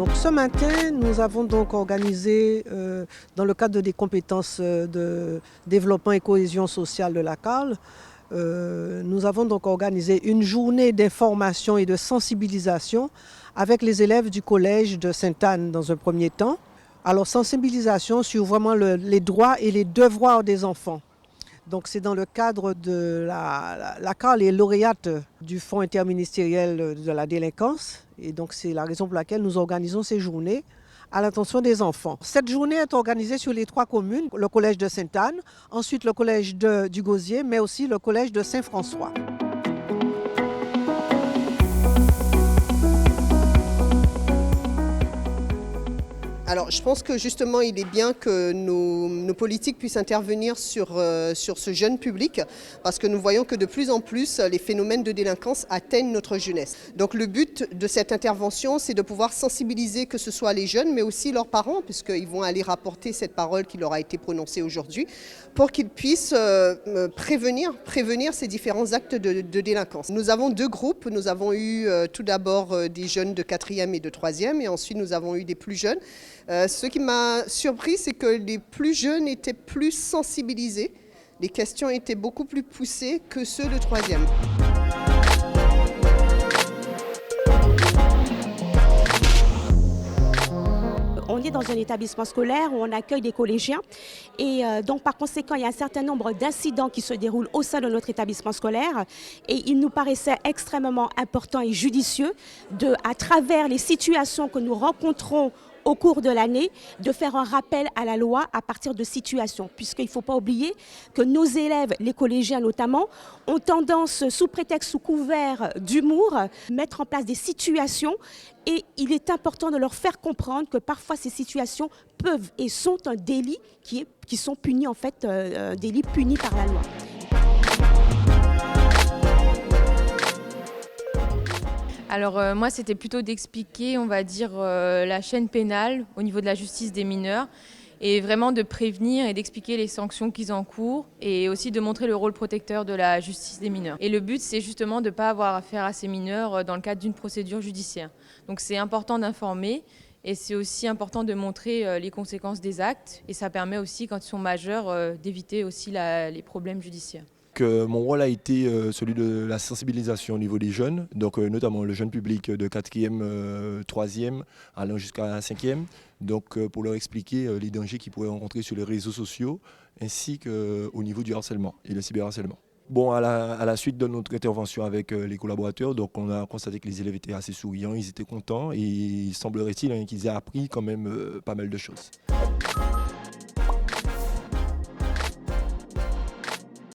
Donc ce matin, nous avons donc organisé, dans le cadre des compétences de développement et cohésion sociale de la CAL, nous avons donc organisé une journée d'information et de sensibilisation avec les élèves du collège de Sainte-Anne dans un premier temps. Alors sensibilisation sur vraiment les droits et les devoirs des enfants. Donc c'est dans le cadre de la CAL est lauréate du Fonds interministériel de la délinquance. Et donc c'est la raison pour laquelle nous organisons ces journées à l'attention des enfants. Cette journée est organisée sur les 3 communes, le collège de Sainte-Anne, ensuite le collège du Gosier, mais aussi le collège de Saint-François. Alors, je pense que justement, il est bien que nos politiques puissent intervenir sur ce jeune public, parce que nous voyons que de plus en plus, les phénomènes de délinquance atteignent notre jeunesse. Donc, le but de cette intervention, c'est de pouvoir sensibiliser que ce soit les jeunes, mais aussi leurs parents, puisqu'ils vont aller rapporter cette parole qui leur a été prononcée aujourd'hui, pour qu'ils puissent prévenir ces différents actes de délinquance. Nous avons 2 groupes. Nous avons eu tout d'abord des jeunes de 4e et de 3e, et ensuite nous avons eu des plus jeunes. Ce qui m'a surpris, c'est que les plus jeunes étaient plus sensibilisés. Les questions étaient beaucoup plus poussées que ceux de 3e. On est dans un établissement scolaire où on accueille des collégiens et donc par conséquent il y a un certain nombre d'incidents qui se déroulent au sein de notre établissement scolaire et il nous paraissait extrêmement important et judicieux à travers les situations que nous rencontrons au cours de l'année, de faire un rappel à la loi à partir de situations, puisqu'il ne faut pas oublier que nos élèves, les collégiens notamment, ont tendance, sous prétexte, sous couvert d'humour, mettre en place des situations et il est important de leur faire comprendre que parfois ces situations peuvent et sont un délit qui sont punis en fait, un délit puni par la loi. Alors moi, c'était plutôt d'expliquer, on va dire, la chaîne pénale au niveau de la justice des mineurs et vraiment de prévenir et d'expliquer les sanctions qu'ils encourent et aussi de montrer le rôle protecteur de la justice des mineurs. Et le but, c'est justement de ne pas avoir affaire à ces mineurs dans le cadre d'une procédure judiciaire. Donc c'est important d'informer et c'est aussi important de montrer les conséquences des actes et ça permet aussi, quand ils sont majeurs, d'éviter aussi les problèmes judiciaires. Mon rôle a été celui de la sensibilisation au niveau des jeunes, donc notamment le jeune public de 4e, 3e, allant jusqu'à 5e, donc pour leur expliquer les dangers qu'ils pourraient rencontrer sur les réseaux sociaux, ainsi qu'au niveau du harcèlement et le cyberharcèlement. Bon, à la suite de notre intervention avec les collaborateurs, donc on a constaté que les élèves étaient assez souriants, ils étaient contents et il semblerait-il qu'ils aient appris quand même pas mal de choses.